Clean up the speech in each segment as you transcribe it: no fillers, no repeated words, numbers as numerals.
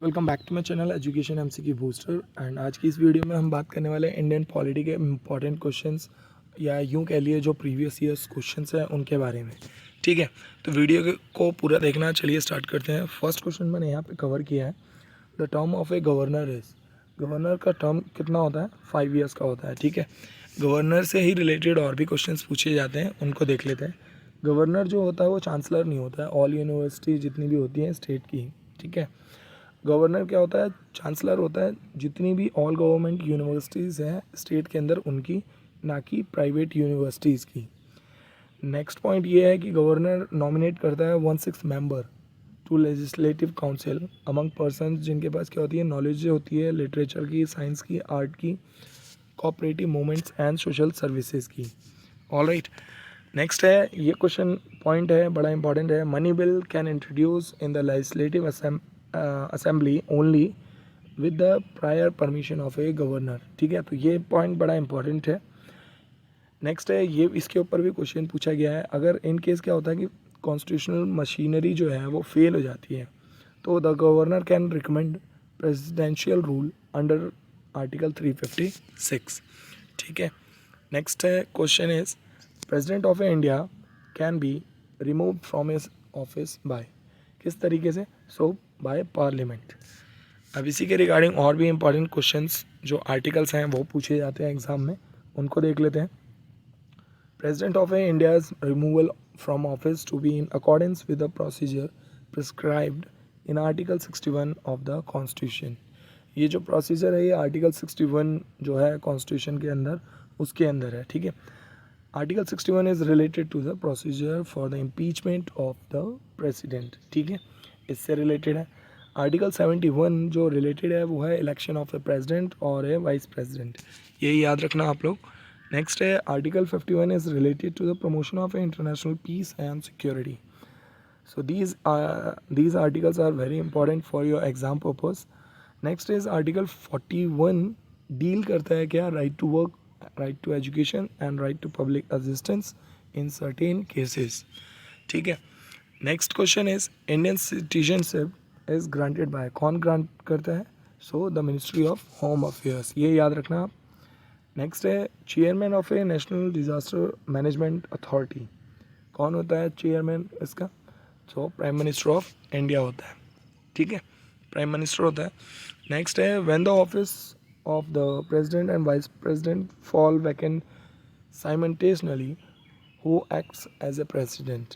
Welcome back to my channel education MCQ booster. And आज की इस वीडियो में हम बात करने वाले हैं इंडियन पॉलिटी के इम्पॉर्टेंट क्वेश्चंस या यूँ कह लिए जो प्रीवियस ईयर्स क्वेश्चंस हैं उनके बारे में। ठीक है, तो वीडियो को पूरा देखना। चलिए स्टार्ट करते हैं। फर्स्ट क्वेश्चन मैंने यहाँ पे कवर किया है। The term of a governor is, governor का टर्म कितना होता है? 5 ईयर्स का होता है। ठीक है, गवर्नर से ही रिलेटेड और भी क्वेश्चंस पूछे जाते हैं, उनको देख लेते हैं। गवर्नर जो होता है वो चांसलर नहीं होता है, ऑल यूनिवर्सिटी जितनी भी होती हैं स्टेट की। ठीक है, गवर्नर क्या होता है? चांसलर होता है जितनी भी ऑल गवर्नमेंट यूनिवर्सिटीज़ हैं स्टेट के अंदर उनकी, ना कि प्राइवेट यूनिवर्सिटीज़ की। नेक्स्ट पॉइंट ये है कि गवर्नर नॉमिनेट करता है 1/6 member to legislative council among persons जिनके पास क्या होती है? नॉलेज होती है लिटरेचर की, साइंस की, आर्ट की, cooperative movements and social services की। ऑल राइट, नेक्स्ट है, ये क्वेश्चन पॉइंट है, बड़ा इंपॉर्टेंट है। Money bill can introduce in the legislative assembly only with the prior permission of a governor. ठीक है, तो ये पॉइंट बड़ा इंपॉर्टेंट है। नेक्स्ट है, ये इसके ऊपर भी क्वेश्चन पूछा गया है। अगर इन केस क्या होता है कि कॉन्स्टिट्यूशनल मशीनरी जो है वो फेल हो जाती है तो the governor can recommend presidential rule under article 356। ठीक है, नेक्स्ट है question is president of India can be remove from his office by, किस तरीके से? So by parliament. अब इसी के रिगार्डिंग और भी इंपॉर्टेंट क्वेश्चंस जो आर्टिकल्स हैं वो पूछे जाते हैं एग्जाम में, उनको देख लेते हैं। President of India's removal from office to be in accordance with the procedure prescribed in article 61 of the constitution. ये जो प्रोसीजर है ये आर्टिकल 61 जो है कॉन्स्टिट्यूशन के अंदर, उसके अंदर है। ठीक है, article 61 is related to the procedure for the impeachment of the president. ठीक है, इससे रिलेटेड है। आर्टिकल 71 जो रिलेटेड है वो है इलेक्शन ऑफ ए प्रेसिडेंट और ए वाइस प्रेसिडेंट, यही याद रखना आप लोग। नेक्स्ट है article 51 is related to the promotion of international peace and security. So these articles are very important for your exam purpose. Next is article 41 deal करता है क्या? Right to work, right to education and right to public assistance in certain cases. ठीक है, next question is Indian citizenship is granted by, कौन grant करता है? So the ministry of home affairs, ये याद रखना आप। नेक्स्ट है chairman of a national disaster management authority, कौन होता है चेयरमैन इसका? So prime minister of India होता है। ठीक है, प्राइम मिनिस्टर होता है। नेक्स्ट है when the office of the president and vice president fall vacant simultaneously who acts as a president.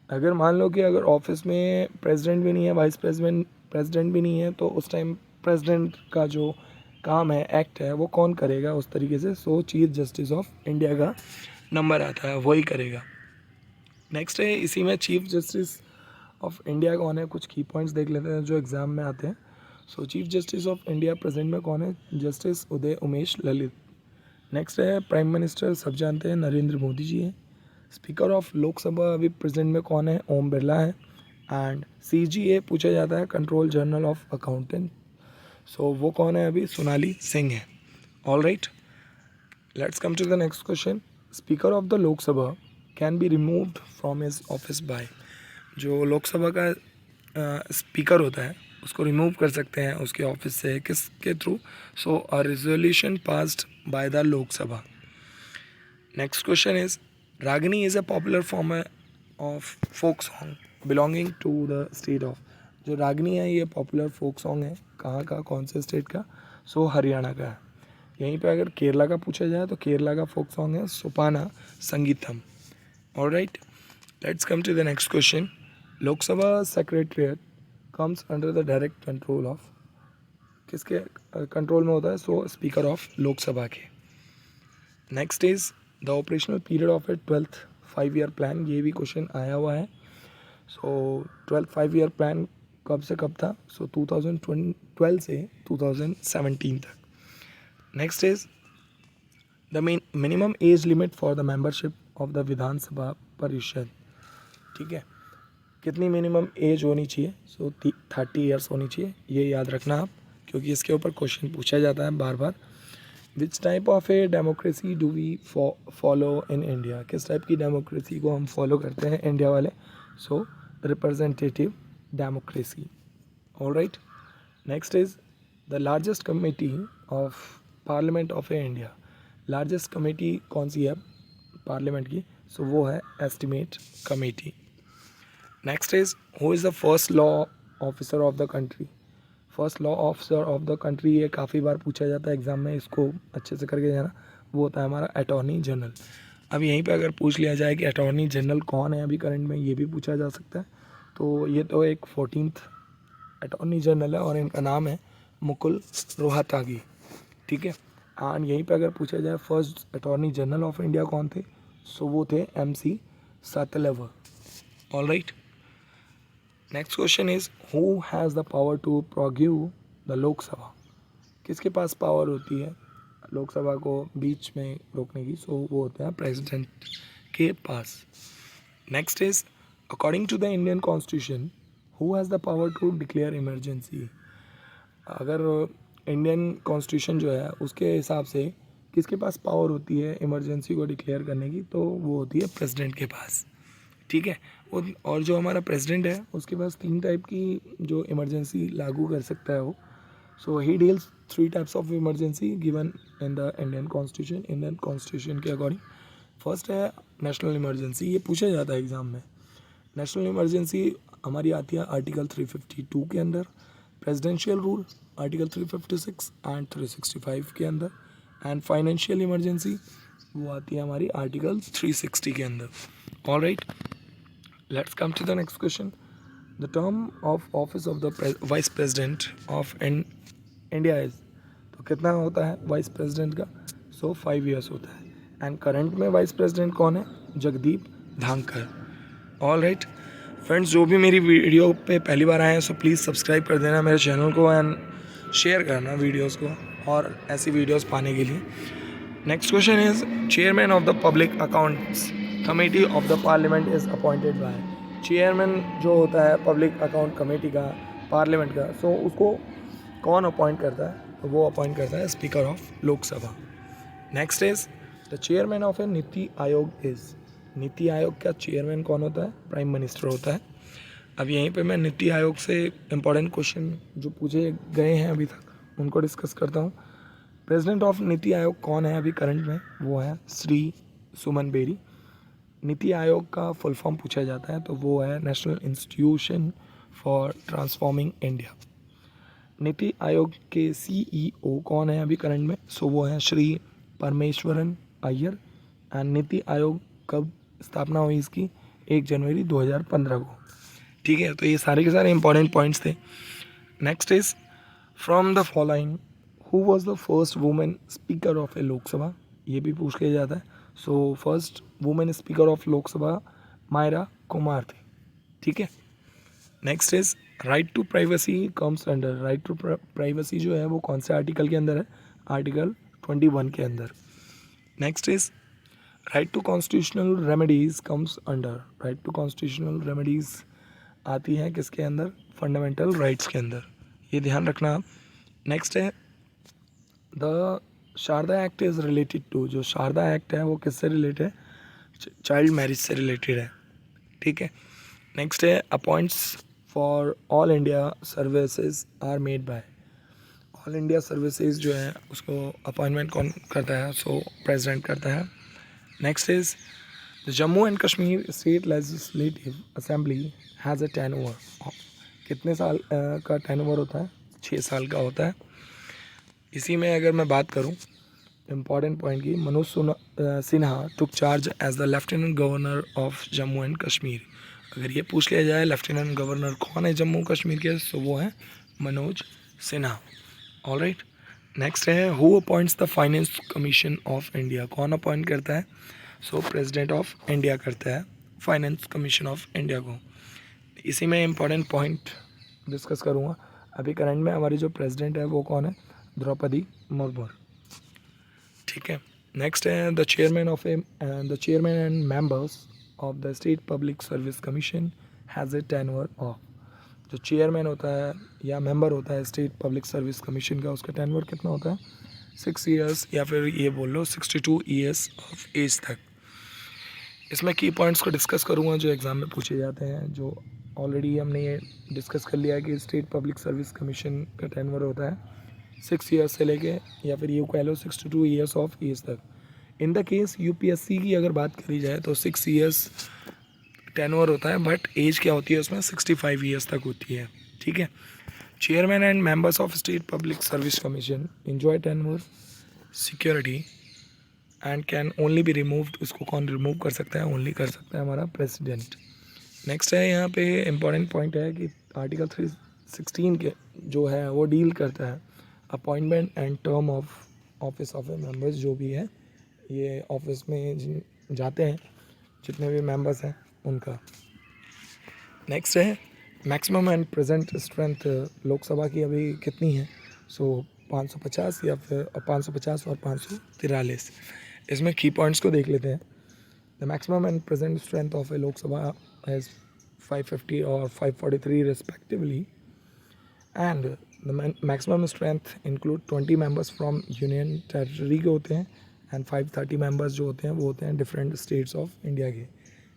अगर मान लो कि अगर ऑफिस में प्रेसिडेंट भी नहीं है, वाइस प्रेसिडेंट भी नहीं है, तो उस टाइम प्रेसिडेंट का जो काम है, एक्ट है, वो कौन करेगा उस तरीके से? सो चीफ जस्टिस ऑफ इंडिया का नंबर आता है, वही करेगा। नेक्स्ट है इसी में चीफ जस्टिस ऑफ इंडिया कौन है? कुछ की पॉइंट्स देख लेते हैं जो एग्जाम में आते हैं। सो chief justice of India present में कौन है? जस्टिस उदय उमेश ललित। नेक्स्ट है प्राइम मिनिस्टर, सब जानते हैं, नरेंद्र मोदी जी हैं। स्पीकर ऑफ लोकसभा अभी प्रेजेंट में कौन है? ओम बिरला है। एंड CGA पूछा जाता है, control general of accountant, so वो कौन है अभी? सोनाली सिंह है। All right, let's come to the next question. Speaker of the Lok Sabha can be removed from his office by, जो लोकसभा का स्पीकर होता है उसको रिमूव कर सकते हैं उसके ऑफिस से, किसके through? So a resolution passed by the Lok Sabha. Next question is Ragini is a popular form of folk song belonging to the state of, जो रागनी है ये पॉपुलर फोक सॉन्ग है कहाँ का, कौन से स्टेट का? सो हरियाणा का है। यहीं पे अगर केरला का पूछा जाए तो केरला का फोक सॉन्ग है Sopana Sangeetham. Alright, let's come to the next question. Lok Sabha secretariat comes under the direct control of, किसके कंट्रोल में होता है? सो स्पीकर ऑफ लोकसभा के। Next is the operational period of a 12th 5-year plan, ये भी क्वेश्चन आया हुआ है। सो 12th 5-year प्लान कब से कब था? सो 2012 से 2017 तक। Next is the minimum age limit for the membership of the Vidhan Sabha Parishad. ठीक है, कितनी मिनिमम एज होनी चाहिए? सो 30 ईयर्स होनी चाहिए, ये याद रखना आप, क्योंकि इसके ऊपर क्वेश्चन पूछा जाता है बार बार। Which type of a democracy do we follow in India, किस टाइप की डेमोक्रेसी को हम फॉलो करते हैं इंडिया वाले? So representative democracy. Alright, next is the largest committee of parliament of India. Largest committee कौन सी है पार्लियामेंट की? सो वो है estimate committee. Next is who is the first law officer of the country. First law officer of the country ये काफ़ी बार पूछा जाता है एग्ज़ाम में, इसको अच्छे से करके जाना। वो होता है हमारा अटॉर्नी जनरल। अब यहीं पे अगर पूछ लिया जाए कि अटॉर्नी जनरल कौन है अभी करंट में, ये भी पूछा जा सकता है। तो ये तो एक 14th अटॉर्नी जनरल है और इनका नाम है मुकुल रोहतगी, ठीक है। एंड यहीं पे अगर पूछा जाए first attorney general of India कौन थे, सो वो थे MC Setalvad. All right, next question is who has the power to prorogue the Lok Sabha. किसके पास पावर होती है लोकसभा को बीच में रोकने की? सो वो होता है प्रेसिडेंट के पास। Next is according to the Indian constitution who has the power to declare emergency. अगर इंडियन कॉन्स्टिट्यूशन जो है उसके हिसाब से किसके पास पावर होती है इमरजेंसी को डिक्लेयर करने की? तो वो होती है प्रेसिडेंट के पास, ठीक है। और जो हमारा प्रेसिडेंट है उसके पास 3 टाइप की जो इमरजेंसी लागू कर सकता है वो। So he deals 3 types of emergency given in the Indian constitution. Indian constitution के अकॉर्डिंग फर्स्ट है नेशनल इमरजेंसी, ये पूछा जाता है एग्ज़ाम में। नेशनल इमरजेंसी हमारी आती है आर्टिकल 352 के अंदर, प्रेसिडेंशियल रूल आर्टिकल 356 एंड 365 के अंदर, एंड फाइनेंशियल इमरजेंसी वो आती है हमारी आर्टिकल 360 के अंदर। All right, let's come to the next question. The term of office of the vice president of India is, तो कितना होता है वाइस प्रेसिडेंट का? सो 5 years होता है। एंड करंट में वाइस प्रेसिडेंट कौन है? Jagdeep Dhankar. All right friends, जो भी मेरी वीडियो पे पहली बार आए हैं सो प्लीज़ सब्सक्राइब कर देना मेरे चैनल को एंड शेयर करना वीडियोस को और ऐसी वीडियोस पाने के लिए। Next question is chairman of the public accounts committee of the parliament is appointed by. Chairman जो होता है पब्लिक अकाउंट कमेटी का पार्लियामेंट का, सो उसको कौन अपॉइंट करता है? तो वो अपॉइंट करता है speaker of Lok Sabha. Next is the chairman of a NITI Aayog is. NITI Aayog का चेयरमैन कौन होता है? प्राइम मिनिस्टर होता है। अब यहीं पे मैं नीति आयोग से इम्पॉर्टेंट क्वेश्चन जो पूछे गए हैं अभी तक उनको डिस्कस करता हूँ। प्रेसिडेंट ऑफ नीति आयोग कौन है अभी करंट में? वो है श्री सुमन बेरी। नीति आयोग का फुल फॉर्म पूछा जाता है तो वो है national institution for transforming India. NITI Aayog के CEO कौन है अभी करंट में? सो वो है श्री परमेश्वरन अय्यर। एंड नीति आयोग कब स्थापना हुई इसकी? 1 जनवरी 2015 को, ठीक है। तो ये सारे के सारे इंपॉर्टेंट पॉइंट्स थे। Next is from the following who was the first women speaker of a Lok Sabha. ये भी पूछ लिया जाता है। So first women speaker of Lok Sabha Meira Kumar थी, ठीक है। Next is right to privacy comes under. Right to privacy जो है वो कौन से आर्टिकल के अंदर है? आर्टिकल 21 के अंदर। Next is right to constitutional remedies comes under. Right to constitutional remedies आती हैं किसके अंदर? फंडामेंटल राइट्स के अंदर, ये ध्यान रखना। नेक्स्ट है the Sharda Act is related to. जो शारदा एक्ट है वो किससे रिलेटेड है? चाइल्ड मैरिज से रिलेटेड है, ठीक है। नेक्स्ट है appoints for all India services are made by. All India services जो है उसको अपॉइंटमेंट कौन करता है? सो प्रेसिडेंट करता है। Next is the Jammu and Kashmir state legislative assembly has a tenure. कितने साल का टेन्योर होता है? 6 साल का होता है। इसी में अगर मैं बात करूं इम्पॉर्टेंट पॉइंट की, Manoj Sinha took charge as the lieutenant governor of Jammu and Kashmir. अगर ये पूछ लिया जाए लेफ्टिनेंट गवर्नर कौन है जम्मू कश्मीर के, तो वो है Manoj Sinha. All right, next है who appoints the finance commission of India. कौन अपॉइंट करता है? सो प्रेसिडेंट ऑफ इंडिया करता है फाइनेंस कमीशन ऑफ इंडिया को। इसी में इम्पॉर्टेंट पॉइंट डिस्कस करूँगा। अभी करंट में हमारी जो प्रेसिडेंट है वो कौन है? द्रौपदी मुर्मू, ठीक है। नेक्स्ट है the chairman and members of the state public service commission has a tenure of. जो चेयरमैन होता है या मेंबर होता है स्टेट पब्लिक सर्विस कमीशन का, उसका टेन्योर कितना होता है? 6 years या फिर ये बोल लो 62 years ऑफ एज तक। इसमें की पॉइंट्स को डिस्कस करूँगा जो एग्ज़ाम में पूछे जाते हैं, जो ऑलरेडी हमने ये डिस्कस कर लिया है कि स्टेट पब्लिक सर्विस कमीशन का टेन्योर होता है 6 ईयर्स से लेके, या फिर ये कह लो 6 to 2 ईयर्स ऑफ एज तक। इन द केस यूपीएससी की अगर बात करी जाए तो 6 ईयर्स टेन्योर होता है, बट एज क्या होती है उसमें 65 ईयर्स तक होती है। ठीक है। Chairman and members of state public service commission enjoy tenure security and can only be removed. इसको कौन रिमूव कर सकता है? ओनली कर सकता है हमारा प्रेसिडेंट। नेक्स्ट है यहाँ पे इम्पॉर्टेंट पॉइंट है कि आर्टिकल 316 के जो है वो डील करता है appointment and term of office of A members. जो भी है ये ऑफिस में जाते हैं जितने भी मेंबर्स हैं उनका। नेक्स्ट है maximum and present strength Lok Sabha की अभी कितनी है? सो 550 या फिर 550 और 543। इसमें की पॉइंट्स को देख लेते हैं। The maximum and present strength of a Lok Sabha is 550 or 543 respectively, and the maximum strength include 20 members from union territory के होते हैं and 530 members जो होते हैं वो होते हैं different states of India के।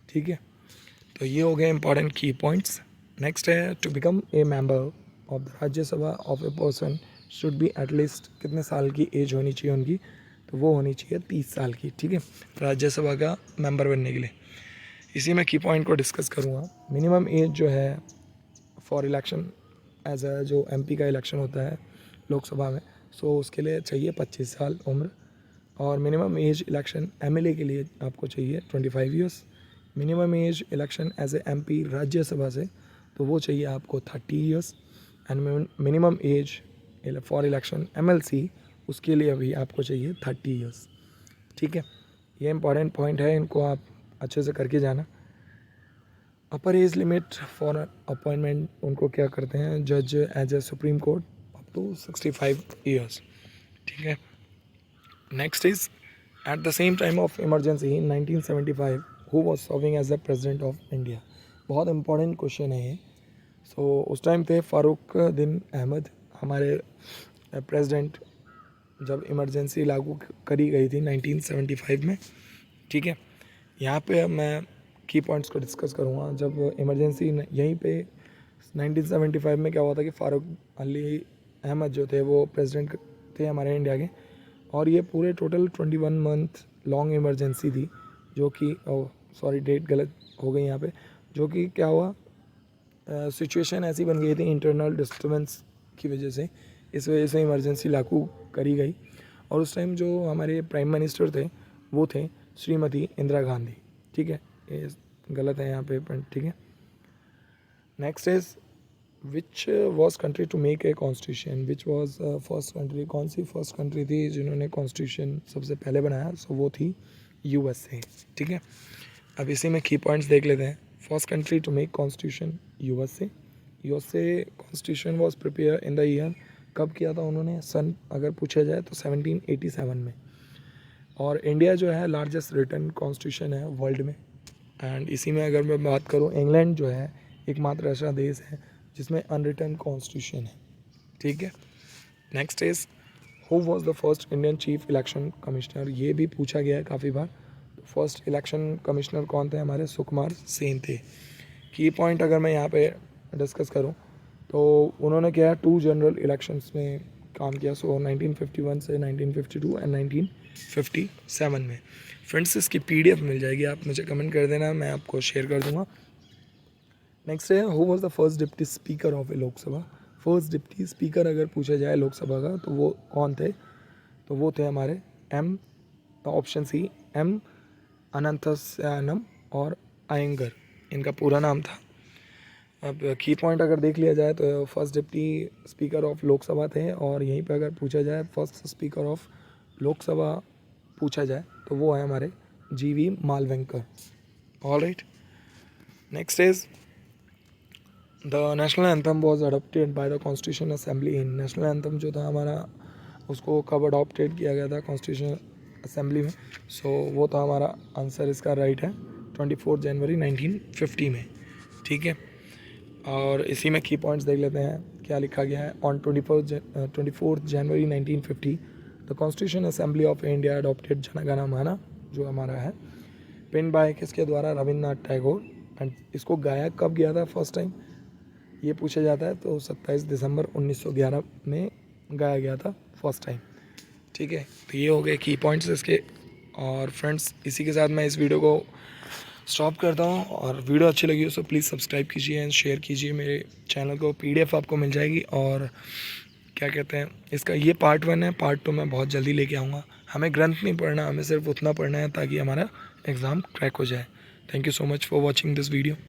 ठीक है, तो ये हो गए important key points। next है to become a member of the Rajya Sabha of a person should be at least कितने साल की एज होनी चाहिए उनकी? तो वो होनी चाहिए 30 साल की। ठीक है, राज्यसभा का मेंबर बनने के लिए। इसी में की पॉइंट को डिस्कस करूँगा। मिनिमम एज जो है फॉर इलेक्शन एज अ जो एमपी का इलेक्शन होता है लोकसभा में, सो उसके लिए चाहिए 25 साल उम्र। और मिनिमम एज इलेक्शन एमएलए के लिए आपको चाहिए 25 years. Minimum age election as a MP Rajya Sabha से तो वो चाहिए आपको 30 years. And minimum age for election MLC उसके लिए भी आपको चाहिए 30 ईयर्स। ठीक है, ये इंपॉर्टेंट पॉइंट है, इनको आप अच्छे से करके जाना। Upper age limit for appointment उनको क्या करते हैं? जज as a supreme court up to 65 years. ठीक है। Next is at the same time of emergency in 1975 who was serving as the president of India. बहुत इंपॉर्टेंट क्वेश्चन है ये। सो उस टाइम थे फारूकद्दीन अहमद हमारे प्रेसिडेंट, जब इमरजेंसी लागू करी गई थी 1975 में। ठीक है, यहाँ पे मैं की पॉइंट्स को डिस्कस करूँगा। जब इमरजेंसी यहीं पे 1975 में क्या हुआ था कि फारूक अली अहमद जो थे वो प्रेसिडेंट थे हमारे इंडिया के, और ये पूरे टोटल 21 मंथ लॉन्ग इमरजेंसी थी, जो कि सॉरी डेट गलत हो गई यहाँ पे। जो कि क्या हुआ, सिचुएशन ऐसी बन गई थी इंटरनल डिस्टर्बेंस की वजह से, इस वजह से इमरजेंसी लागू करी गई। और उस टाइम जो हमारे प्राइम मिनिस्टर थे वो थे श्रीमती इंदिरा गांधी। ठीक है, ये गलत है यहाँ पे पॉइंट। ठीक है। Next is which was country to make a constitution? Which was first country? कौन सी फर्स्ट कंट्री थी जिन्होंने कॉन्स्टिट्यूशन सबसे पहले बनाया? सो वो थी यूएसए। ठीक है, अब इसी में की पॉइंट्स देख लेते हैं। First country to make constitution USA. USA constitution was prepare in the year, कब किया था उन्होंने? सन अगर पूछा जाए तो 1787 में। और इंडिया जो है लार्जेस्ट रिटन कॉन्स्टिट्यूशन है वर्ल्ड में। एंड इसी में अगर मैं बात करूँ, इंग्लैंड जो है एकमात्र ऐसा देश है जिसमें अनरिटन कॉन्स्टिट्यूशन है। ठीक है। Next is who was the first Indian chief election commissioner? ये भी पूछा गया है काफ़ी बार। फर्स्ट इलेक्शन कमिश्नर कौन थे? हमारे सुकुमार सेन थे। की पॉइंट अगर मैं यहाँ पे डिस्कस करूँ तो उन्होंने क्या है 2 जनरल इलेक्शंस में काम किया। सो 1951 से 1952 एंड 1957 में। फ्रेंड्स इसकी PDF मिल जाएगी, आप मुझे कमेंट कर देना, मैं आपको शेयर कर दूंगा। नेक्स्ट है who was the first deputy speaker of a Lok Sabha? First deputy speaker अगर पूछा जाए लोकसभा का तो वो कौन थे? तो वो थे हमारे ऑप्शन सी एम अनंतस्यानम और अयंगर, इनका पूरा नाम था। अब की पॉइंट अगर देख लिया जाए तो first deputy speaker of Lok Sabha थे, और यहीं पे अगर पूछा जाए फर्स्ट स्पीकर ऑफ लोकसभा पूछा जाए तो वो है हमारे GV Malvankar. All right. Next is the national anthem was adopted by the constitution assembly in. National anthem जो था हमारा उसको कब अडोप्टेड किया गया था कॉन्स्टिट्यूशन असेंबली में? सो वो था हमारा आंसर, इसका राइट है 24 जनवरी 1950 में। ठीक है, और इसी में की पॉइंट्स देख लेते हैं क्या लिखा गया है। On 24 January 1950 the constitution assembly of India adopted Jana Gana मन, जो हमारा है पिन बाय किसके द्वारा? रविन्द्रनाथ टैगोर। एंड इसको गाया कब गया था फर्स्ट टाइम ये पूछा जाता है, तो 27 दिसंबर 1911 में गाया गया था फर्स्ट टाइम। ठीक है, तो ये हो गए की पॉइंट्स इसके। और फ्रेंड्स, इसी के साथ मैं इस वीडियो को स्टॉप करता हूँ। और वीडियो अच्छी लगी हो तो प्लीज़ सब्सक्राइब कीजिए एंड शेयर कीजिए मेरे चैनल को। PDF आपको मिल जाएगी। और क्या कहते हैं, इसका ये पार्ट 1 है, पार्ट 2 मैं बहुत जल्दी लेके आऊँगा। हमें ग्रंथ नहीं पढ़ना, हमें सिर्फ उतना पढ़ना है ताकि हमारा एग्ज़ाम क्रैक हो जाए। Thank you so much for watching this video.